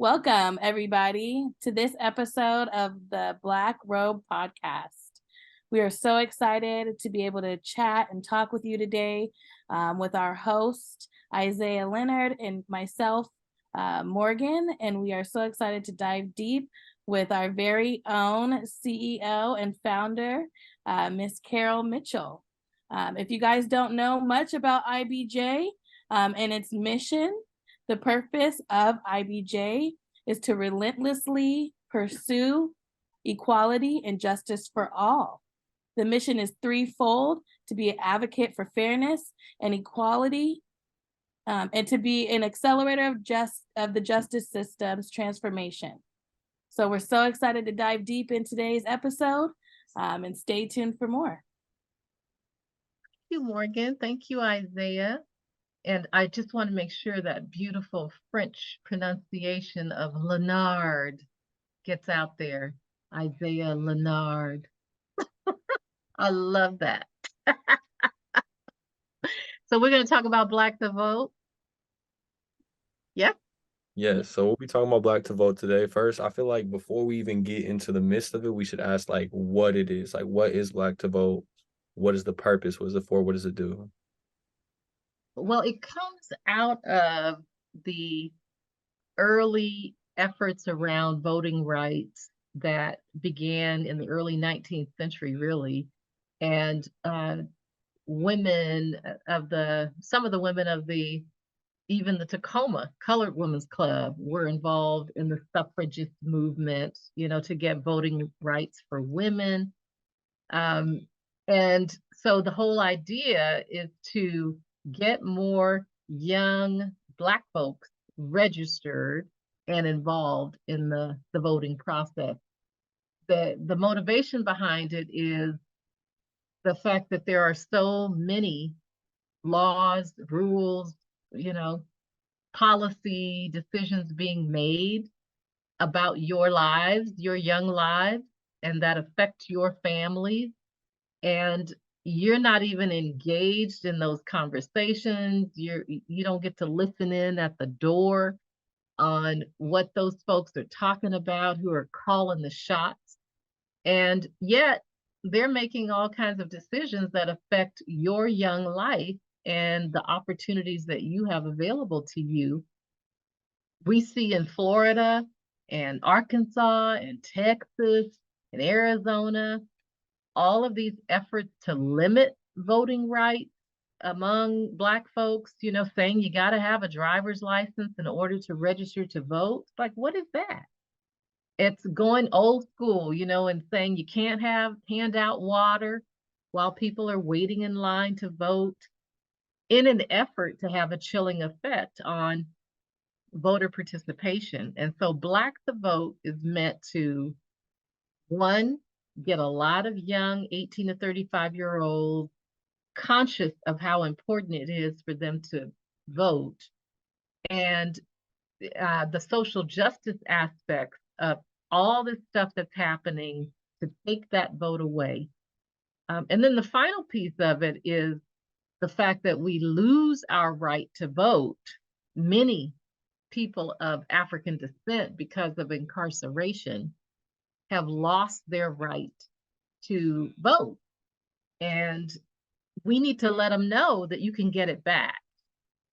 Welcome, everybody, to this episode of the Black Robe podcast. We are so excited to be able to chat and talk with you today with our host, Isaiah Lenard, and myself, Morgan. And we are so excited to dive deep with our very own CEO and founder, Miss Carol Mitchell. If you guys don't know much about IBJ and its mission, the purpose of IBJ is to relentlessly pursue equality and justice for all. The mission is threefold: to be an advocate for fairness and equality, and to be an accelerator of the justice system's transformation. So we're so excited to dive deep in today's episode, and stay tuned for more. Thank you, Morgan. Thank you, Isaiah. And I just want to make sure that beautiful French pronunciation of Lenard gets out there. Isaiah Lenard. I love that. So we're going to talk about Black the Vote. Yep. Yes, so we'll be talking about Black to Vote today. First, I feel like before we even get into the midst of it, we should ask like what it is. Like, what is Black to Vote? What is the purpose? What is it for? What does it do? Well, it comes out of the early efforts around voting rights that began in the early 19th century, really. And some of the women of even the Tacoma Colored Women's Club were involved in the suffragist movement, to get voting rights for women. And so the whole idea is to get more young Black folks registered and involved in the voting process. The motivation behind it is the fact that there are so many laws, rules, policy decisions being made about your lives, your young lives, and that affect your families. And you're not even engaged in those conversations. You don't get to listen in at the door on what those folks are talking about, who are calling the shots. And yet they're making all kinds of decisions that affect your young life and the opportunities that you have available to you. We see in Florida and Arkansas and Texas and Arizona all of these efforts to limit voting rights among Black folks, saying you got to have a driver's license in order to register to vote. It's like, what is that? It's going old school, and saying you can't hand out water while people are waiting in line to vote, in an effort to have a chilling effect on voter participation. And so Black the Vote is meant to, one, get a lot of young 18 to 35-year-olds conscious of how important it is for them to vote, and the social justice aspects of all this stuff that's happening to take that vote away. And then the final piece of it is the fact that we lose our right to vote. Many people of African descent, because of incarceration, have lost their right to vote. And we need to let them know that you can get it back.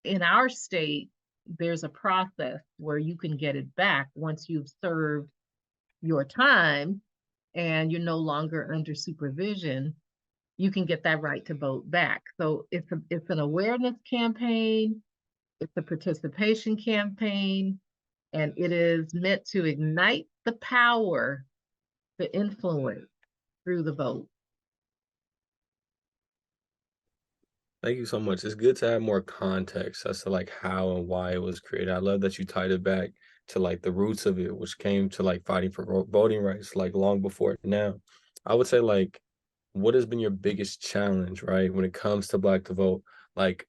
In our state, there's a process where you can get it back once you've served your time and you're no longer under supervision. You can get that right to vote back. So it's an awareness campaign, it's a participation campaign, and it is meant to ignite the power to influence through the vote. Thank you so much. It's good to have more context as to like how and why it was created. I love that you tied it back to like the roots of it, which came to like fighting for voting rights like long before now. I would say like, what has been your biggest challenge, right, when it comes to Black to Vote? Like,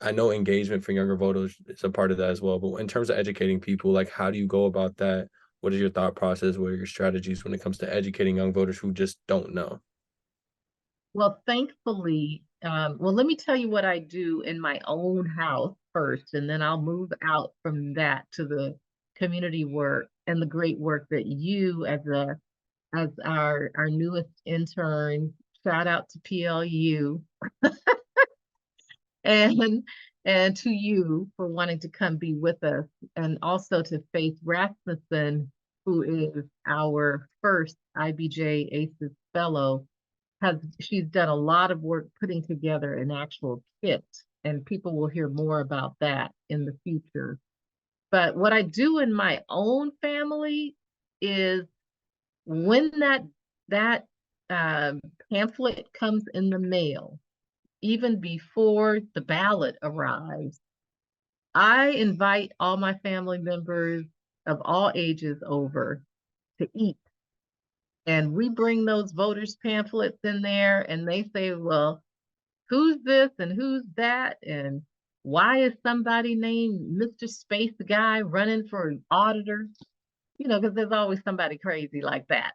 I know engagement for younger voters is a part of that as well, but in terms of educating people, like how do you go about that? What is your thought process? What are your strategies when it comes to educating young voters who just don't know? Well, thankfully, let me tell you what I do in my own house first, and then I'll move out from that to the community work and the great work that you as our newest intern, shout out to PLU, and to you for wanting to come be with us, and also to Faith Rasmussen, who is our first IBJ ACES fellow. She's done a lot of work putting together an actual kit, and people will hear more about that in the future. But what I do in my own family is when that pamphlet comes in the mail, even before the ballot arrives, I invite all my family members of all ages over to eat. And we bring those voters pamphlets in there, and they say, well, who's this and who's that? And why is somebody named Mr. Space Guy running for auditor? You know, because there's always somebody crazy like that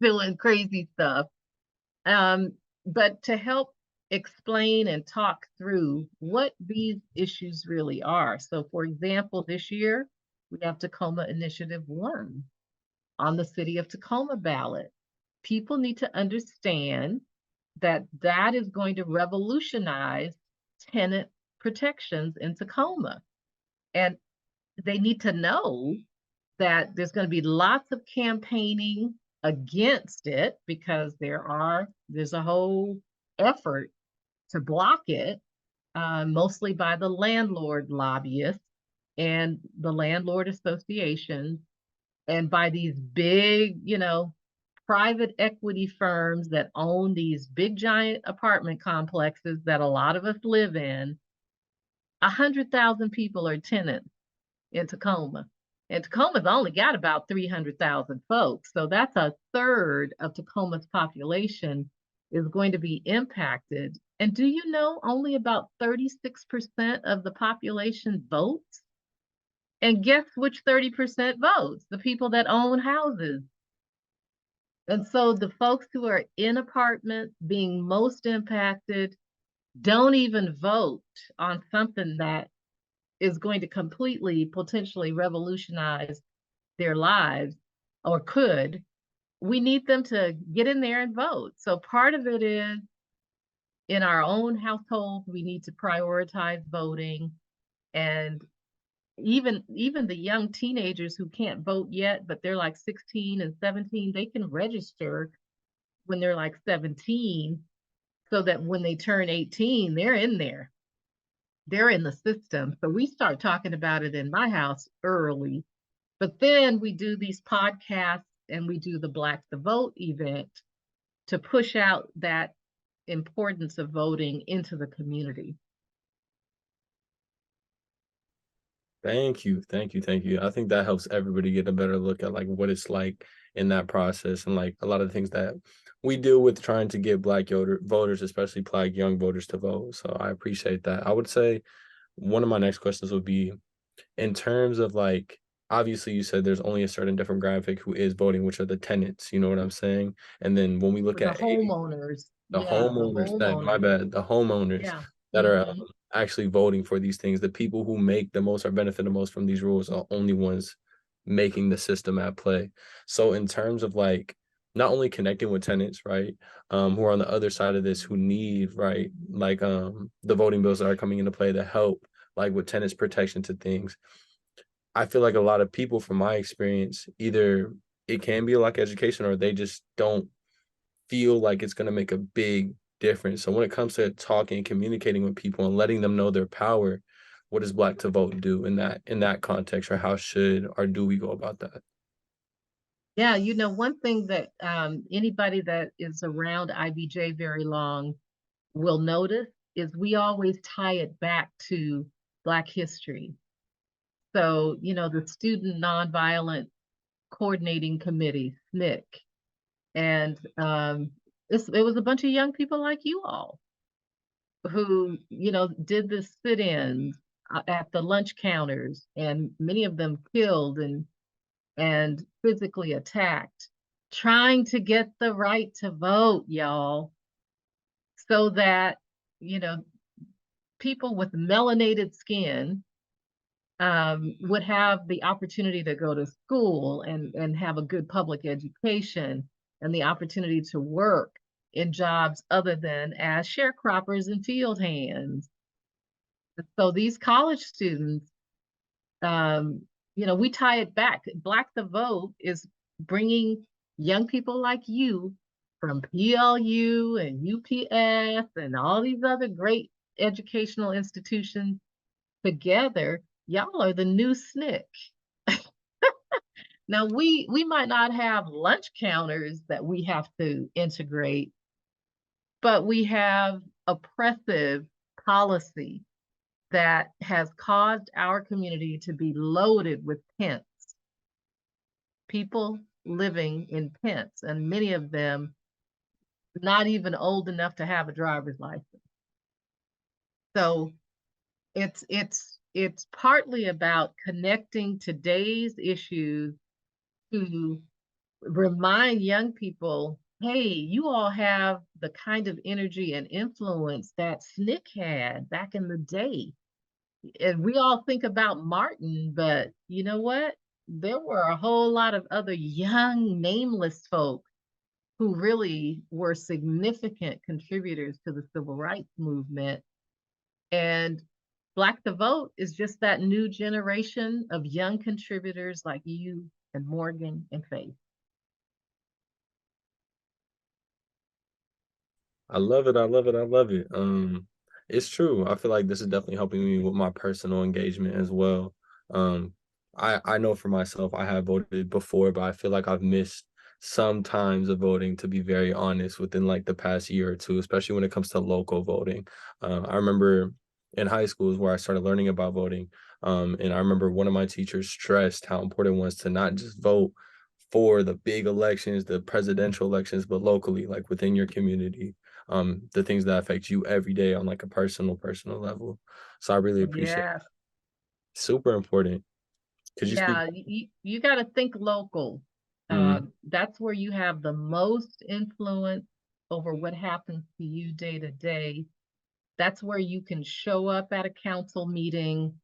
doing crazy stuff. But to help explain and talk through what these issues really are. So for example, this year, we have Tacoma Initiative 1 on the City of Tacoma ballot. People need to understand that that is going to revolutionize tenant protections in Tacoma. And they need to know that there's going to be lots of campaigning against it, because there's a whole effort to block it, mostly by the landlord lobbyists and the landlord associations, and by these big, private equity firms that own these big giant apartment complexes that a lot of us live in. 100,000 people are tenants in Tacoma. And Tacoma's only got about 300,000 folks. So that's a third of Tacoma's population is going to be impacted. And do you know only about 36% of the population votes? And guess which 30% votes? The people that own houses. And so the folks who are in apartments being most impacted don't even vote on something that is going to completely, potentially revolutionize their lives, or could. We need them to get in there and vote. So part of it is in our own household, we need to prioritize voting. And even the young teenagers who can't vote yet, but they're like 16 and 17, they can register when they're like 17, so that when they turn 18, they're in there. They're in the system. So we start talking about it in my house early, but then we do these podcasts and we do the Black the Vote event to push out that importance of voting into the community. Thank you. I think that helps everybody get a better look at like what it's like in that process, and like a lot of the things that we deal with trying to get Black voters, especially Black young voters, to vote. So I appreciate that. I would say one of my next questions would be, in terms of like, obviously you said there's only a certain demographic who is voting, which are the tenants, you know what I'm saying? And then when we look The at homeowners. the homeowners, the homeowners Yeah. that are actually voting for these things, the people who make the most or benefit the most from these rules are only ones making the system at play. So in terms of like not only connecting with tenants, right, who are on the other side of this, who need, right, like the voting bills that are coming into play to help like with tenants protection to things, I feel like a lot of people, from my experience, either it can be like education or they just don't feel like it's going to make a big difference. So when it comes to talking and communicating with people and letting them know their power, what does Black to Vote do in that context, or how should or do we go about that? Yeah, one thing that anybody that is around IBJ very long will notice is we always tie it back to Black history. So, the Student Nonviolent Coordinating Committee, SNCC, and it was a bunch of young people like you all who, did the sit-ins at the lunch counters, and many of them killed and physically attacked, trying to get the right to vote, y'all, so that, people with melanated skin would have the opportunity to go to school and have a good public education and the opportunity to work in jobs other than as sharecroppers and field hands. So these college students, we tie it back. Black the Vote is bringing young people like you from PLU and UPS and all these other great educational institutions together. Y'all are the new SNCC. Now, we might not have lunch counters that we have to integrate, but we have oppressive policy that has caused our community to be loaded with tents. People living in tents, and many of them not even old enough to have a driver's license. So it's partly about connecting today's issues to remind young people, hey, you all have the kind of energy and influence that SNCC had back in the day. And we all think about Martin, but you know what? There were a whole lot of other young, nameless folk who really were significant contributors to the civil rights movement. And Black the Vote is just that new generation of young contributors like you and Morgan and Faith. I love it. I love it. I love it. It's true. I feel like this is definitely helping me with my personal engagement as well. I know for myself, I have voted before, but I feel like I've missed some times of voting, to be very honest, within like the past year or two, especially when it comes to local voting. I remember in high school is where I started learning about voting. And I remember one of my teachers stressed how important it was to not just vote for the big elections, the presidential elections, but locally, like within your community, the things that affect you every day on like a personal level. So I really appreciate it. Yeah, Super important. Could you speak? yeah, you got to think local. Mhm. That's where you have the most influence over what happens to you day to day. That's where you can show up at a council meeting,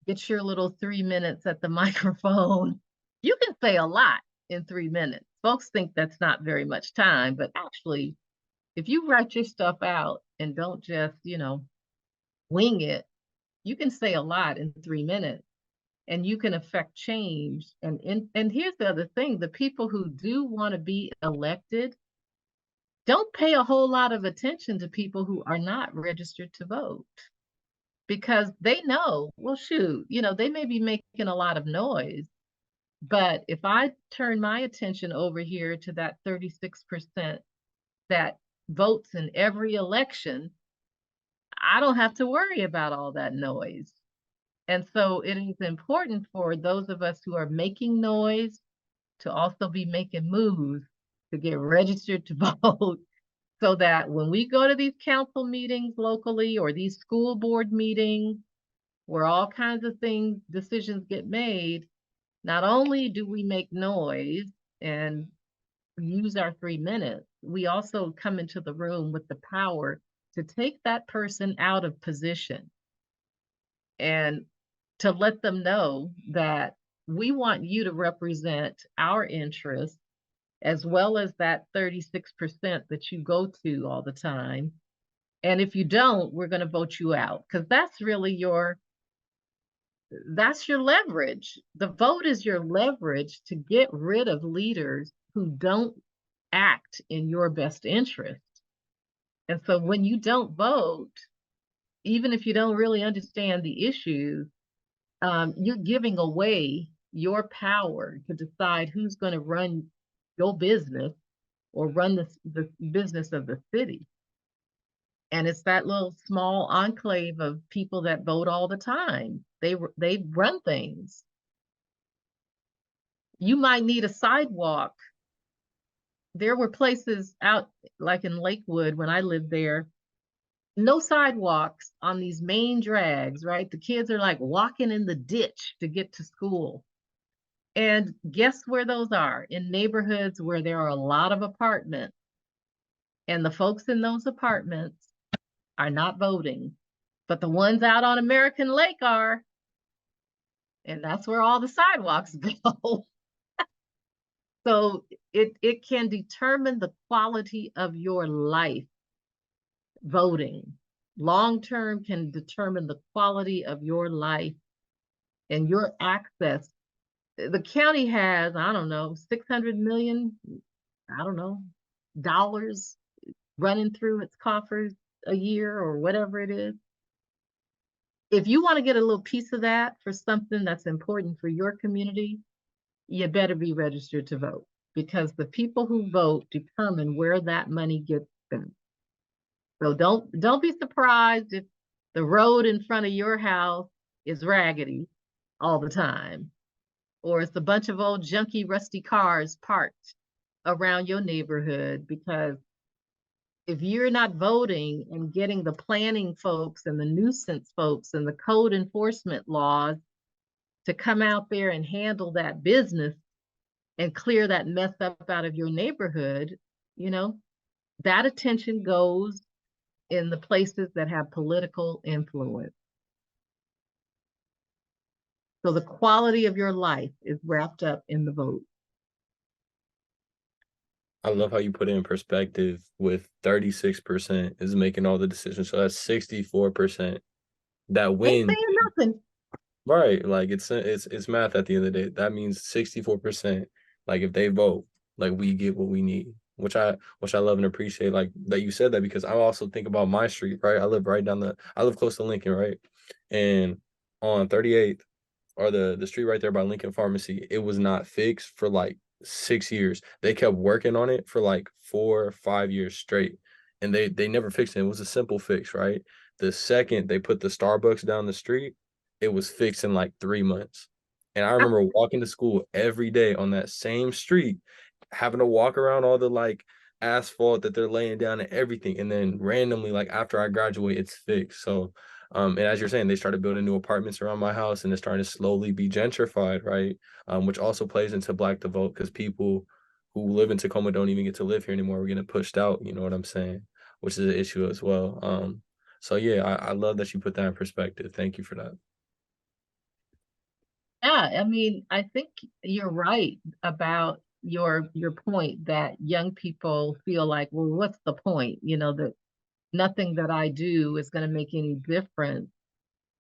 get your little 3 minutes at the microphone. You can say a lot in 3 minutes. Folks think that's not very much time, but actually, if you write your stuff out and don't just, wing it, you can say a lot in 3 minutes and you can affect change. And here's the other thing, the people who do want to be elected don't pay a whole lot of attention to people who are not registered to vote because they know, well, shoot, they may be making a lot of noise, but if I turn my attention over here to that 36% that votes in every election, I don't have to worry about all that noise. And so it is important for those of us who are making noise to also be making moves to get registered to vote so that when we go to these council meetings locally or these school board meetings where all kinds of decisions get made, not only do we make noise and use our 3 minutes, we also come into the room with the power to take that person out of position and to let them know that we want you to represent our interests as well as that 36% that you go to all the time. And if you don't, we're going to vote you out because that's really that's your leverage. The vote is your leverage to get rid of leaders who don't act in your best interest. And so when you don't vote, even if you don't really understand the issues, you're giving away your power to decide who's going to run your business or run the business of the city. And it's that little small enclave of people that vote all the time. They run things. You might need a sidewalk. There were places out like in Lakewood when I lived there, no sidewalks on these main drags, right? The kids are like walking in the ditch to get to school. And guess where those are? In neighborhoods where there are a lot of apartments. And the folks in those apartments are not voting, but the ones out on American Lake are. and that's where all the sidewalks go. So it can determine the quality of your life. Voting long-term can determine the quality of your life and your access. The county has, I don't know, 600 million, I don't know, dollars running through its coffers a year or whatever it is. If you want to get a little piece of that for something that's important for your community, you better be registered to vote, because the people who vote determine where that money gets spent. So don't be surprised if the road in front of your house is raggedy all the time, or it's a bunch of old junky, rusty cars parked around your neighborhood, because if you're not voting and getting the planning folks and the nuisance folks and the code enforcement laws to come out there and handle that business and clear that mess up out of your neighborhood, that attention goes in the places that have political influence. So the quality of your life is wrapped up in the vote. I love how you put it in perspective with 36% is making all the decisions. So that's 64% that win. Ain't saying nothing. Right. Like it's math at the end of the day. That means 64%, like if they vote, like we get what we need, which I love and appreciate, like that you said that, because I also think about my street, right? I live close to Lincoln, right? And on 38th, or the street right there by Lincoln Pharmacy, it was not fixed for like 6 years. They kept working on it for like 4 or 5 years straight, and they never fixed it. It was a simple fix, right? The second they put the Starbucks down the street, it was fixed in like 3 months. And I remember walking to school every day on that same street, having to walk around all the like asphalt that they're laying down and everything. And then randomly, like after I graduate, it's fixed. So and as you're saying, they started building new apartments around my house, and it's starting to slowly be gentrified, right? Which also plays into Black to Vote, because people who live in Tacoma don't even get to live here anymore. We're getting pushed out, you know what I'm saying? Which is an issue as well. So yeah, I love that you put that in perspective. Thank you for that. Yeah, I mean, I think you're right about your point that young people feel like, well, what's the point? That nothing that I do is going to make any difference.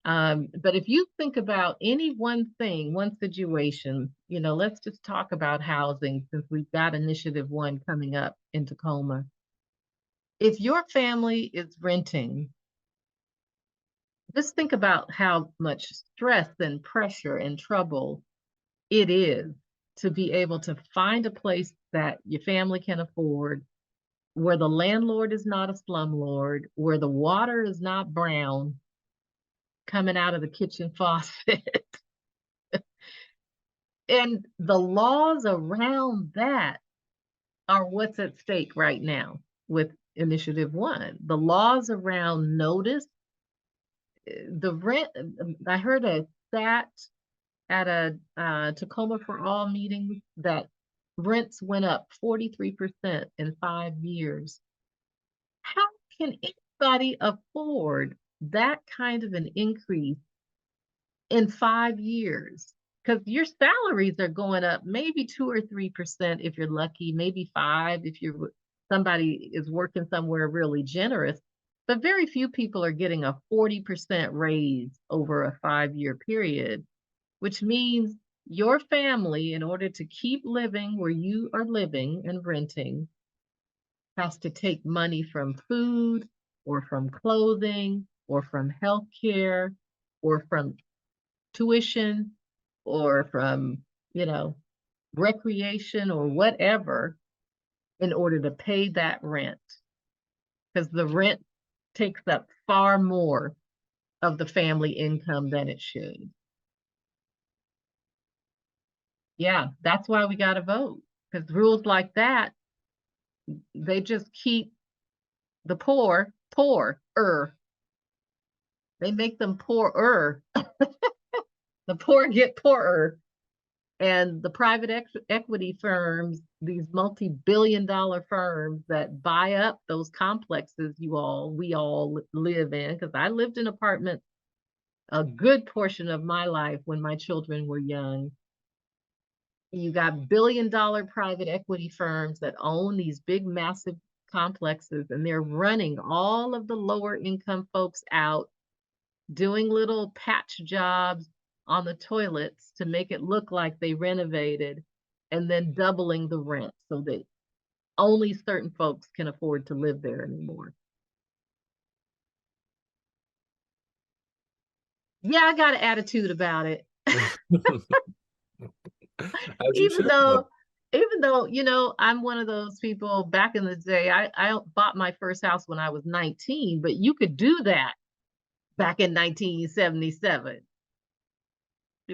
But if you think about any one thing, one situation, let's just talk about housing, since we've got Initiative 1 coming up in Tacoma. If your family is renting, just think about how much stress and pressure and trouble it is to be able to find a place that your family can afford, where the landlord is not a slumlord, where the water is not brown coming out of the kitchen faucet. And the laws around that are what's at stake right now with Initiative 1. The laws around notice, the rent. I heard a stat at a Tacoma for All meeting that rents went up 43% in 5 years. How can anybody afford that kind of an increase in 5 years? Because your salaries are going up maybe 2 or 3% if you're lucky, maybe 5 if somebody is working somewhere really generous. But very few people are getting a 40% raise over a 5-year period, which means your family, in order to keep living where you are living and renting, has to take money from food or from clothing or from healthcare or from tuition or from, recreation or whatever, in order to pay that rent. Because the rent takes up far more of the family income than it should. Yeah, that's why we got to vote, because rules like that, they just keep the poor poorer. They make them poorer. The poor get poorer. And the private equity firms, these multi-billion-dollar firms that buy up those complexes we all live in, because I lived in apartments a good portion of my life when my children were young. You got billion-dollar private equity firms that own these big, massive complexes, and they're running all of the lower income folks out, doing little patch jobs on the toilets to make it look like they renovated, and then doubling the rent so that only certain folks can afford to live there anymore. Yeah, I got an attitude about it. As you even should, though even though, you know, I'm one of those people back in the day. I bought my first house when I was 19, but you could do that back in 1977,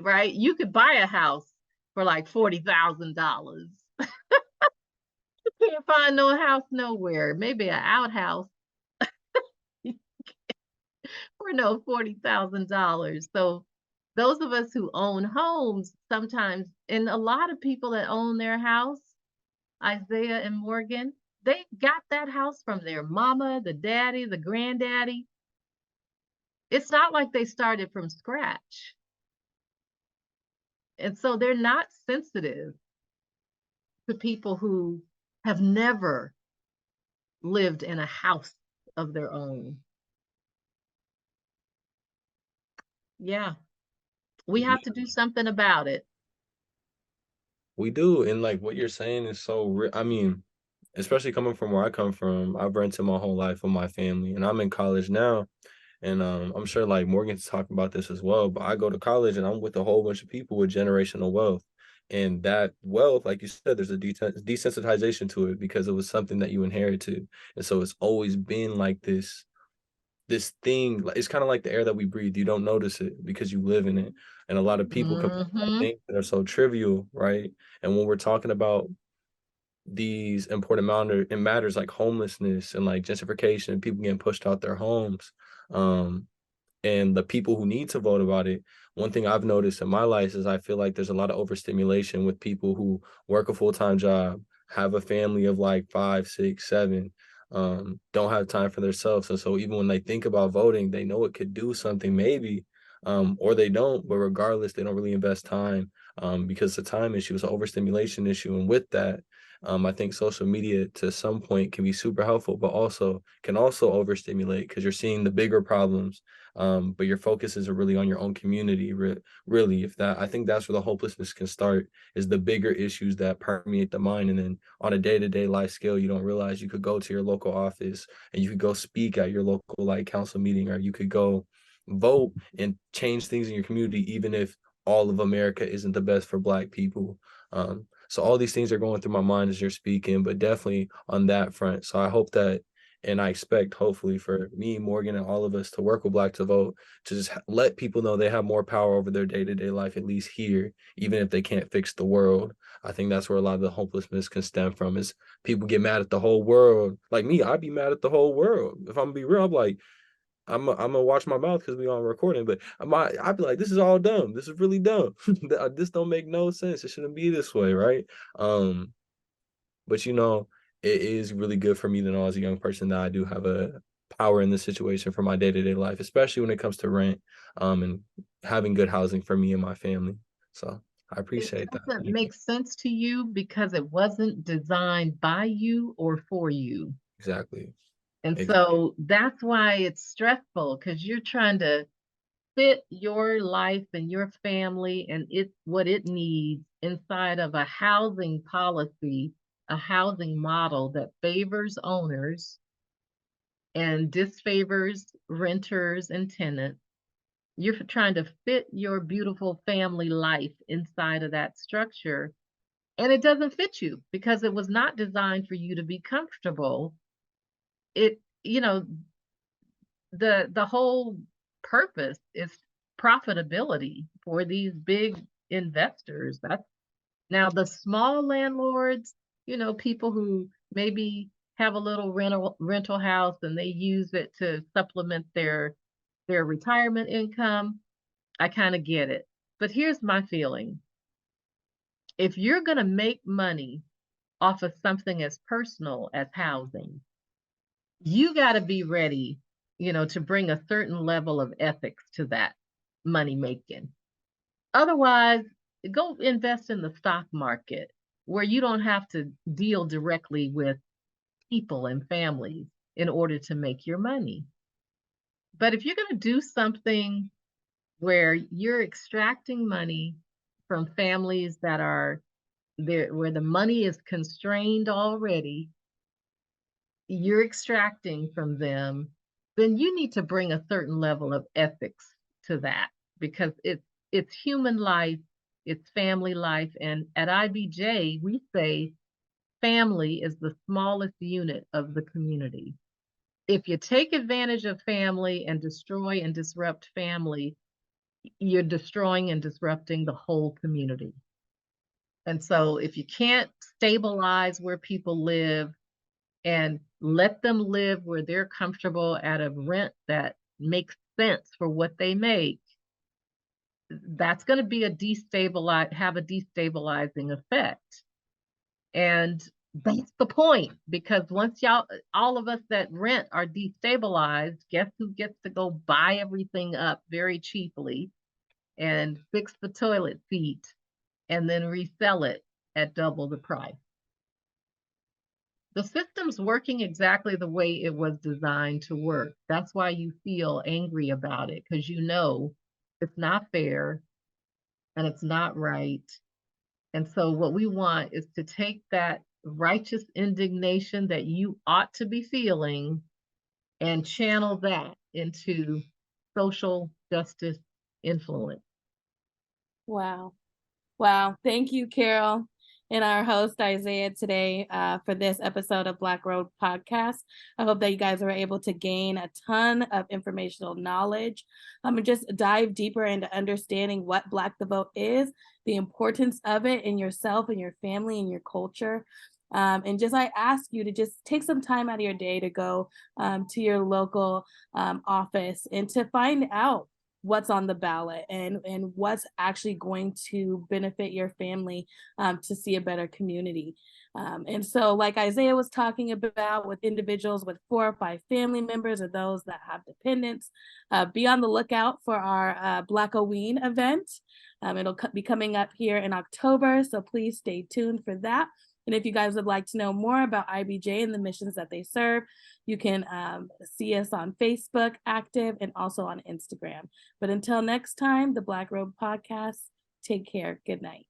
right? You could buy a house for like $40,000. You can't find no house nowhere, maybe an outhouse for no $40,000. So those of us who own homes sometimes, and a lot of people that own their house, Isaiah and Morgan, they got that house from their mama, the daddy, the granddaddy. It's not like they started from scratch. And so they're not sensitive to people who have never lived in a house of their own. Yeah, we have to do something about it. we do. And like what you're saying is so I mean, especially coming from where I come from, I've rented my whole life with my family, and I'm in college now. And I'm sure like Morgan's talking about this as well, but I go to college and I'm with a whole bunch of people with generational wealth. And that wealth, like you said, there's a desensitization to it because it was something that you inherited. And so it's always been like this thing. It's kind of like the air that we breathe. You don't notice it because you live in it. And a lot of people come Mm-hmm. things that are so trivial, right? And when we're talking about these important matters like homelessness and like gentrification and people getting pushed out their homes, and the people who need to vote about it, one thing I've noticed in my life is I feel like there's a lot of overstimulation with people who work a full-time job, have a family of like 5, 6, 7, don't have time for themselves. And so even when they think about voting, they know it could do something maybe, or they don't, but regardless, they don't really invest time, because it's a time issue, it's an overstimulation issue. And with that, I think social media to some point can be super helpful, but also can also overstimulate because you're seeing the bigger problems, but your focus isn't really on your own community. Really, if that, I think that's where the hopelessness can start, is the bigger issues that permeate the mind. And then on a day-to-day life scale, you don't realize you could go to your local office and you could go speak at your local like council meeting, or you could go vote and change things in your community, even if all of America isn't the best for Black people. So all these things are going through my mind as you're speaking, but definitely on that front. So I hope that, and I expect hopefully for me, Morgan, and all of us to work with Black to Vote to just let people know they have more power over their day-to-day life, at least here, even if they can't fix the world. I think that's where a lot of the hopelessness can stem from, is people get mad at the whole world. Like me, I'd be mad at the whole world. If I'm gonna be real, I'm like, I'm gonna watch my mouth because we on recording, but I'd be like, this is all dumb. This is really dumb. This don't make no sense. It shouldn't be this way, right? Um, but you know, it is really good for me to know as a young person that I do have a power in this situation for my day-to-day life, especially when it comes to rent, and having good housing for me and my family. So I It appreciate that. doesn't make sense to you because it wasn't designed by you or for you. Exactly. And Exactly. so that's why it's stressful, because you're trying to fit your life and your family and what it needs inside of a housing policy, a housing model that favors owners and disfavors renters and tenants. You're trying to fit your beautiful family life inside of that structure, and it doesn't fit you because it was not designed for you to be comfortable. It, you know, the whole purpose is profitability for these big investors. That's now the small landlords, you know, people who maybe have a little rental house and they use it to supplement their retirement income. I kind of get it. But here's my feeling. If you're going to make money off of something as personal as housing, you got to be ready, you know, to bring a certain level of ethics to that. money making. Otherwise, go invest in the stock market where you don't have to deal directly with people and families in order to make your money. But if you're going to do something where you're extracting money from families that are there, where the money is constrained already, you're extracting from them, then you need to bring a certain level of ethics to that, because it's human life, it's family life. And at IBJ, we say family is the smallest unit of the community. If you take advantage of family and destroy and disrupt family, you're destroying and disrupting the whole community. And so if you can't stabilize where people live and let them live where they're comfortable at a rent that makes sense for what they make, that's going to be have a destabilizing effect. And that's the point, because once all of us that rent are destabilized, guess who gets to go buy everything up very cheaply and fix the toilet seat and then resell it at double the price? The system's working exactly the way it was designed to work. That's why you feel angry about it, because you know it's not fair and it's not right. And so what we want is to take that righteous indignation that you ought to be feeling and channel that into social justice influence. Wow. Wow. Thank you, Carol, and our host, Isaiah, today for this episode of Black Robe Podcast. I hope that you guys were able to gain a ton of informational knowledge and just dive deeper into understanding what Black the Vote is, the importance of it in yourself and your family and your culture. And just I ask you to just take some time out of your day to go to your local office and to find out what's on the ballot and what's actually going to benefit your family to see a better community. And so like Isaiah was talking about, with individuals with 4 or 5 family members or those that have dependents, be on the lookout for our Black-O-Ween event. It'll be coming up here in October, so please stay tuned for that. And if you guys would like to know more about IBJ and the missions that they serve, you can see us on Facebook, active, and also on Instagram. But until next time, the Black Robe Podcast, take care. Good night.